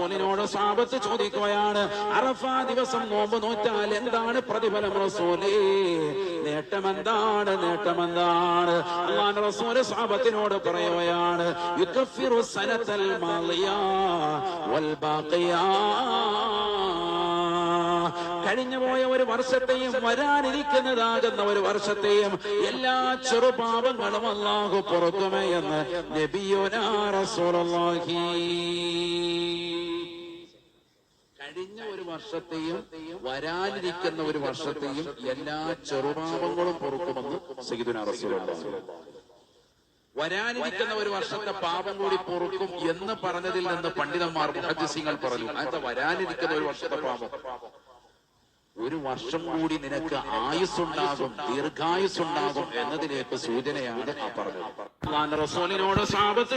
റസൂലിനോട് സഹാബത്ത് ചോദിക്കുകയാണ്, അറഫാ ദിവസം നോമ്പ് നോറ്റാൽ എന്താണ് പ്രതിഫലം റസൂലേ? നേട്ടമെന്താണ്? അല്ലാഹുവിന്റെ റസൂല് സഹാബത്തിനോട് പറയുകയാണ്, യുകഫിറു സനതൽ മാളിയാ വൽ ബാഖിയാ, കഴിഞ്ഞുപോയ ഒരു വർഷത്തെയും വരാനിരിക്കുന്നതാകുന്ന ഒരു വർഷത്തെയും എല്ലാ ചെറുപാപങ്ങളും അല്ലാഹു പൊറുക്കുമേ എന്ന് നബിയുനാ റസൂലുള്ളാഹി. കഴിഞ്ഞ ഒരു വർഷത്തെയും വരാനിരിക്കുന്ന ഒരു വർഷത്തെയും എല്ലാ ചെറുപാപങ്ങളും പൊറുക്കുമെന്ന് സയ്യിദുനാ റസൂലുള്ളാഹി. വരാനിരിക്കുന്ന ഒരു വർഷത്തെ പാപം കൂടി പൊറുക്കും എന്ന് പറഞ്ഞതിൽ നിന്ന് പണ്ഡിതന്മാർ മുഹദ്ദിസീങ്ങൾ പറഞ്ഞു, അങ്ങനത്തെ വരാനിരിക്കുന്ന ഒരു വർഷത്തെ പാപം, ഒരു വർഷം കൂടി നിനക്ക് ആയുസ്സുണ്ടാകും, ദീർഘായുസ്സുണ്ടാകും എന്നതിലേക്ക് സൂചനയാണ് ആ പറഞ്ഞത്. അല്ലാഹുവിന്റെ റസൂലിനോട് സഹാബത്ത്